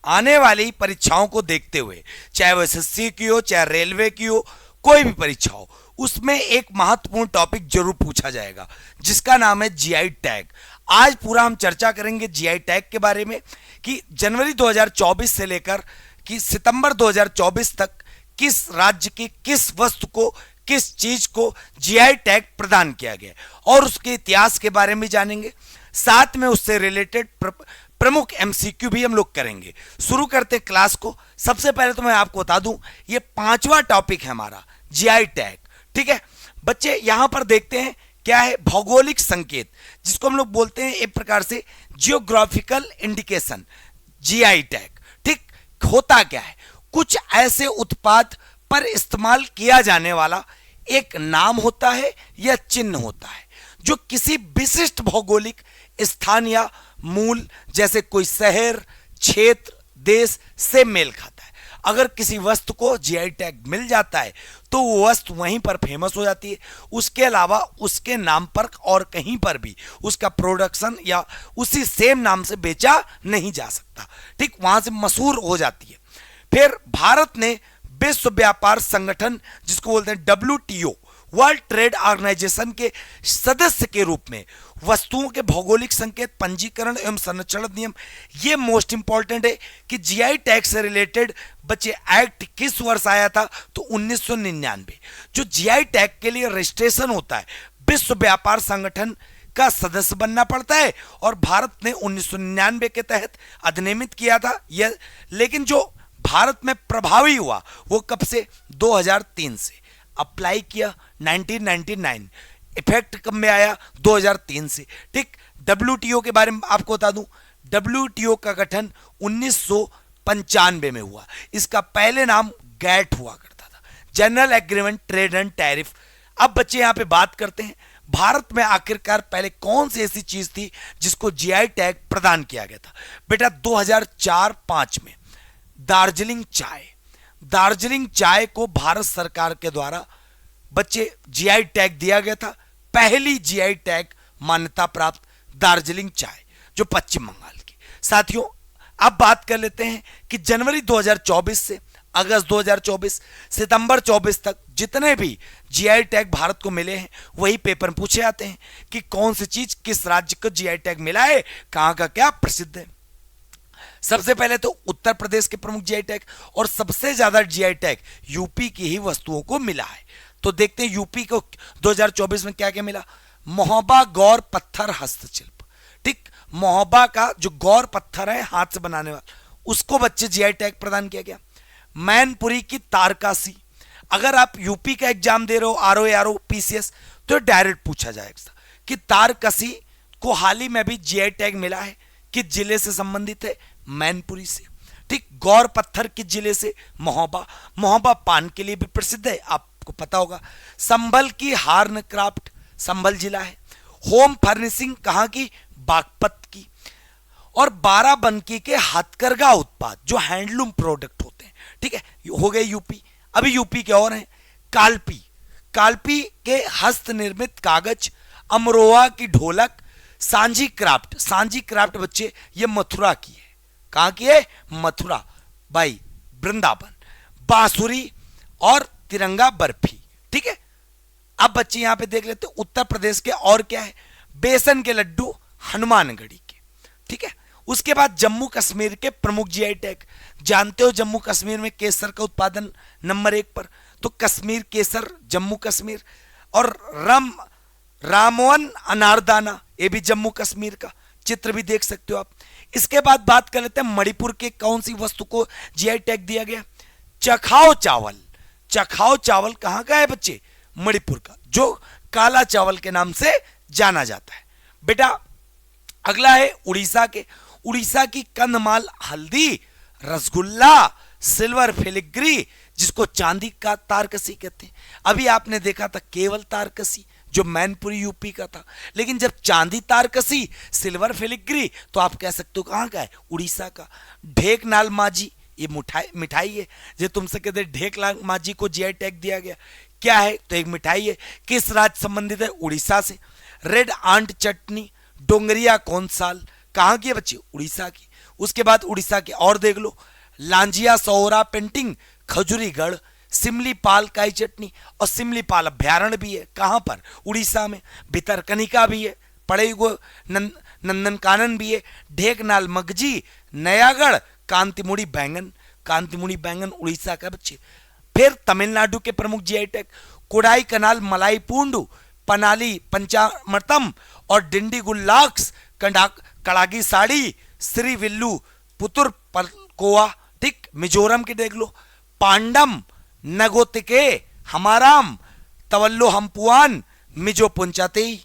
आने वाली परीक्षाओं को देखते हुए, चाहे वो एसएससी की हो, चाहे रेलवे की हो, कोई भी परीक्षा हो, उसमें एक महत्वपूर्ण टॉपिक जरूर पूछा जाएगा जिसका नाम है जीआई टैग। आज पूरा हम चर्चा करेंगे जीआई टैग के बारे में कि जनवरी 2024 से लेकर कि सितंबर 2024 तक किस राज्य की किस वस्तु को, किस चीज को जीआई टैग प्रदान किया गया और उसके इतिहास के बारे में जानेंगे। साथ में उससे रिलेटेड प्रमुख एमसीक्यू भी हम लोग करेंगे। शुरू करते क्लास को। सबसे पहले तो मैं आपको बता दूं, ये 5वां टॉपिक है हमारा जीआई टैग। ठीक है बच्चे, यहां पर देखते हैं क्या है, भौगोलिक संकेत, जिसको हम लोग बोलते हैं एक प्रकार से जियोग्राफिकल इंडिकेशन, जीआई टैग। ठीक, होता क्या है, कुछ ऐसे उत्पाद पर इस्तेमाल किया जाने वाला एक नाम होता है या चिन्ह होता है जो किसी विशिष्ट भौगोलिक स्थान या मूल, जैसे कोई शहर, क्षेत्र, देश से मेल खाता है। अगर किसी वस्तु को जीआई टैग मिल जाता है तो वो वस्तु वहीं पर फेमस हो जाती है। उसके अलावा उसके नाम पर और कहीं पर भी उसका प्रोडक्शन या उसी सेम नाम से बेचा नहीं जा सकता। ठीक, वहां से मशहूर हो जाती है। फिर भारत ने विश्व व्यापार संगठन, जिसको बोलते हैं WTO, वर्ल्ड ट्रेड ऑर्गेनाइजेशन के सदस्य के रूप में वस्तुओं के भौगोलिक संकेत, पंजीकरण एवं संरक्षण नियम, ये मोस्ट इंपॉर्टेंट है कि जीआई टैग से रिलेटेड बच्चे एक्ट किस वर्ष आया था, तो 1999। जो जीआई टैग के लिए रजिस्ट्रेशन होता है, विश्व व्यापार संगठन का सदस्य बनना पड़ता है और भारत ने 1999 के तहत अधिनियमित किया था यह। लेकिन जो भारत में प्रभावी हुआ वो कब से, 2003 से अप्लाई किया, 1999। इफेक्ट कब में आया, 2003 से। ठीक, WTO के बारे में आपको बता दूं, WTO का गठन 1995 में हुआ। इसका पहले नाम गैट हुआ करता था, general agreement trade and tariff. अब बच्चे यहां पे बात करते हैं भारत में आखिरकार पहले कौन सी ऐसी चीज थी जिसको जीआई टैग प्रदान किया गया था। बेटा 2004-5 में दार्जिलिंग चाय, दार्जिलिंग चाय को भारत सरकार के द्वारा बच्चे जीआई टैग दिया गया था। पहली जीआई टैग मान्यता प्राप्त दार्जिलिंग चाय, जो पश्चिम बंगाल की। साथियों, अब बात कर लेते हैं कि जनवरी 2024 से अगस्त 2024, सितंबर 24 तक जितने भी जीआई टैग भारत को मिले हैं वही पेपर पूछे जाते हैं कि कौन सी चीज किस राज्य को जीआई टैग मिला है, कहां का क्या प्रसिद्ध है। सबसे पहले तो उत्तर प्रदेश के प्रमुख जीआई टैग, और सबसे ज्यादा जीआई टैग यूपी की ही वस्तुओं को मिला है। तो देखते हैं यूपी को 2024 में क्या क्या मिला। महोबा गौर पत्थर हस्तशिल्प। ठीक, महोबा का जो गौर पत्थर है हाथ से बनाने वाला, उसको बच्चे जीआई टैग प्रदान किया गया। मैनपुरी की तारकसी, अगर आप यूपी का एग्जाम दे रहे हो, आरओ पीसीएस, तो डायरेक्ट पूछा जाएगा कि तारकसी को हाल ही में भी जीआई टैग मिला है, किस जिले से संबंधित है, मैनपुरी से। ठीक, गौर पत्थर किस जिले से, महोबा। महोबा पान के लिए भी प्रसिद्ध है, आपको पता होगा। संभल की हार्न क्राफ्ट, संभल जिला है। होम फर्निशिंग कहां की, बागपत की। और बाराबंकी के हथकरघा उत्पाद जो हैंडलूम प्रोडक्ट होते हैं, ठीक है, हो गए यूपी। अभी यूपी के और हैं, कालपी, कालपी के हस्त निर्मित कागज, अमरोहा की ढोलक, सांझी क्राफ्ट, सांझी क्राफ्ट बच्चे ये मथुरा की है। कहां की है, मथुरा भाई, वृंदावन। बांसुरी और तिरंगा बर्फी। ठीक है, अब बच्चे यहां पे देख लेते हैं उत्तर प्रदेश के और क्या है, बेसन के लड्डू हनुमानगढ़ी के। ठीक है, उसके बाद जम्मू कश्मीर के प्रमुख जीआई टैग। जानते हो जम्मू कश्मीर में केसर का उत्पादन नंबर 1 पर, तो कश्मीर केसर जम्मू कश्मीर। और रामवन अनारदाना, ये भी जम्मू कश्मीर का, चित्र भी देख सकते हो आप। इसके बाद बात कर लेते हैं मणिपुर के कौन सी वस्तु को जीआई टैग दिया गया, चखाओ चावल। चखाओ चावल कहां का है बच्चे, मणिपुर का, जो काला चावल के नाम से जाना जाता है। बेटा अगला है उड़ीसा के, उड़ीसा की कंदमाल हल्दी, रसगुल्ला, सिल्वर फिलिग्री, जिसको चांदी का तारकसी कहते हैं। अभी आपने देखा था केवल तारकसी जो मैनपुरी यूपी का था, लेकिन जब चांदी तारकसी, सिल्वर फिलिग्री, तो आप कह सकते हो कहां का है, उड़ीसा का। ढेकनाल माझी, ये मिठाई है जो तुमसे कहते ढेकनाल माझी को जीआई टैग दिया गया। क्या है, तो एक मिठाई है, किस राज्य संबंधित है, उड़ीसा से। रेड आंट चटनी, डोंगरिया कौन साल, कहां की है बच्चे, उड़ीसा की। उसके बाद उड़ीसा के और देख लो, लांजिया सोहरा पेंटिंग, खजुरीगढ़, सिमलीपाल काई चटनी, और सिमलीपाल अभ्यारण्य भी है। कहां पर? उड़ीसा में। भितरकनिका भी है, पड़े गो नंदन कानन भी है, ढेकनाल मगजी, नयागढ़, कांतिमुड़ी बैंगन। कांतिमुड़ी बैंगन उड़ीसा का बच्चे। फिर तमिलनाडु के प्रमुख जीआई टैग, कोडाई कनाल मलाई पूंडू, पनाली पंचामृतम और डिंडीगुल्लाक्स, कड़ागी साड़ी, श्री विल्लू पुतुर पलकोआ। ठीक, मिजोरम के देख लो, पांडम, नगोतिके, हमाराम, तवल्लो हम्पुआन, मिजो पुंचातेई।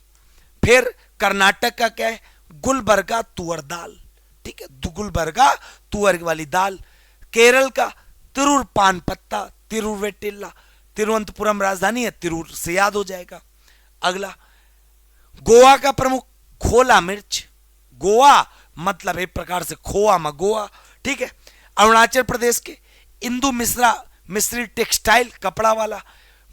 फिर कर्नाटक का क्या है? गुलबर्गा तुअर दाल। ठीक है, गुलबर्गा तुअर वाली दाल। केरल का तिरुर पान पत्ता, तिरुवेटिल्ला। तिरुवनंतपुरम राजधानी है, तिरुर से याद हो जाएगा। अगला, गोवा का प्रमुख खोला मिर्च। गोवा मतलब एक प्रकार से खोआ में गोवा। ठीक है, अरुणाचल प्रदेश के इंदु मिश्रा मिस्री टेक्सटाइल, कपड़ा वाला।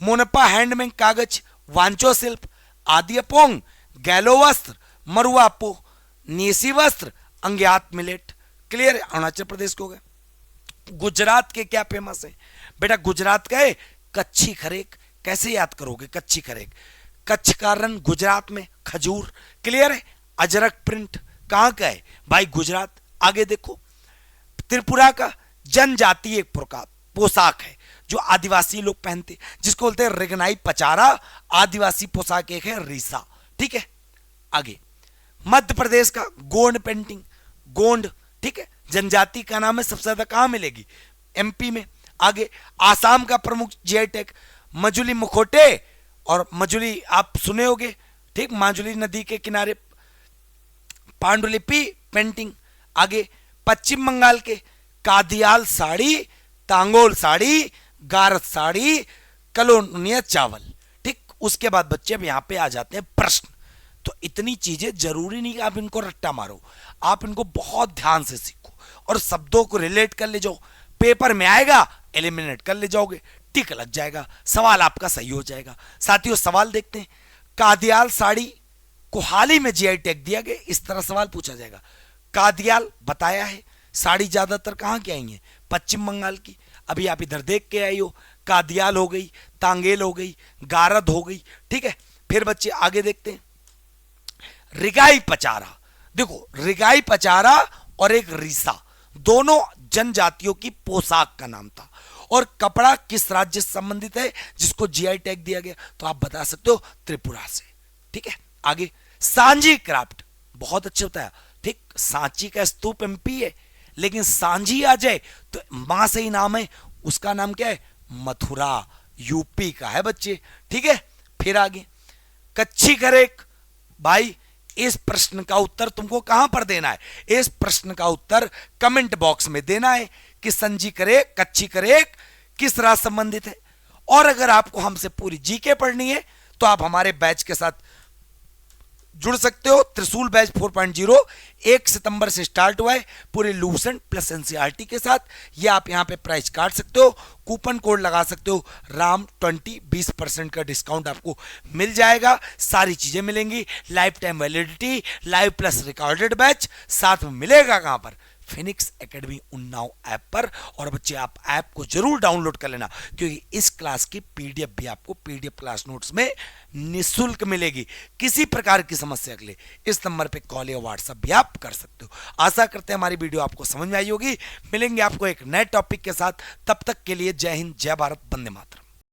मोनपा हैंडमेड कागज, वांचो शिल्प, आदियपोंग, गैलो वस्त्र, मरुआपो, नेसी वस्त्र, अंग्यात मिलेट। क्लियर है? अरुणाचल प्रदेश को हो गया। गुजरात के क्या फेमस है बेटा? गुजरात का है कच्छी खरेक। कैसे याद करोगे कच्छी खरेक? कच्छ का रन गुजरात में, खजूर। क्लियर है? अजरक प्रिंट कहां का है भाई? गुजरात। आगे देखो, त्रिपुरा का जनजातीय एक प्रकार पोशाक है जो आदिवासी लोग पहनते, जिसको बोलते हैं रेगनाई पचारा। आदिवासी पोशाक एक है रीसा। ठीक है, आगे मध्य प्रदेश का गोंड पेंटिंग, गोंड। ठीक है, जनजाति का नाम है, सबसे ज्यादा कहां मिलेगी? एमपी में। आगे आसाम का प्रमुख जीआई टैग, मजुली मुखोटे और मजुली आप सुने होगे। ठीक, माजुली नदी के किनारे पांडुलिपि पेंटिंग। आगे पश्चिम बंगाल के कादियाल साड़ी, तांगोल साड़ी, गारत साड़ी, कलोनिया चावल। ठीक, उसके बाद बच्चे अब यहां पे आ जाते हैं प्रश्न। तो इतनी चीजें जरूरी नहीं कि आप इनको रट्टा मारो, आप इनको बहुत ध्यान से सीखो और शब्दों को रिलेट कर ले जाओ। पेपर में आएगा, एलिमिनेट कर ले जाओगे, टिक लग जाएगा, सवाल आपका सही हो जाएगा। साथियों, सवाल देखते हैं। कादियाल साड़ी को हाल ही में जीआई टैग दिया गया, इस तरह सवाल पूछा जाएगा। कादियाल बताया है, साड़ी ज्यादातर कहां की आई है? पश्चिम बंगाल की। अभी आप इधर देख के आई हो, कादियाल हो गई, तांगेल हो गई, गारद हो गई। ठीक है, फिर बच्चे आगे देखते हैं। रिगाई पचारा। देखो, रिगाई पचारा और एक रीसा, दोनों जनजातियों की पोशाक का नाम था। और कपड़ा किस राज्य से संबंधित है जिसको जीआई टैग दिया गया? तो आप बता सकते हो त्रिपुरा से। ठीक है, आगे सांझी क्राफ्ट, बहुत अच्छा होता है। ठीक, सांची का स्तूप एमपी है, लेकिन सांझी आ जाए तो मां से ही नाम है, उसका नाम क्या है? मथुरा, यूपी का है बच्चे। ठीक है, फिर आगे कच्छी खरेक। भाई, इस प्रश्न का उत्तर तुमको कहां पर देना है? इस प्रश्न का उत्तर कमेंट बॉक्स में देना है कि संजी करेक, कच्छी करेक किस राज्य संबंधित है। और अगर आपको हमसे पूरी जीके पढ़नी है तो आप हमारे बैच के साथ जुड़ सकते हो। त्रिशूल बैच 4.0 1 सितंबर से स्टार्ट हुआ है, पूरे लूसेंट प्लस एनसीईआरटी के साथ। ये आप यहां पे प्राइस काट सकते हो, कूपन कोड लगा सकते हो राम 20, 20% का डिस्काउंट आपको मिल जाएगा। सारी चीजें मिलेंगी, life time validity, live plus recorded batch, साथ में मिलेगा कहां पर? फिनिक्स एकेडमी उन्नाव ऐप पर। और बच्चे, आप ऐप को जरूर डाउनलोड कर लेना, क्योंकि इस क्लास की पीडीएफ भी आपको पीडीएफ क्लास नोट्स में निःशुल्क मिलेगी। किसी प्रकार की समस्या के लिए इस नंबर पे कॉल या व्हाट्सएप भी आप कर सकते हो। आशा करते हैं हमारी वीडियो आपको समझ में आई होगी। मिलेंगे आपको एक नए टॉपिक के साथ, तब तक के लिए जय हिंद, जय भारत, वंदे मातरम।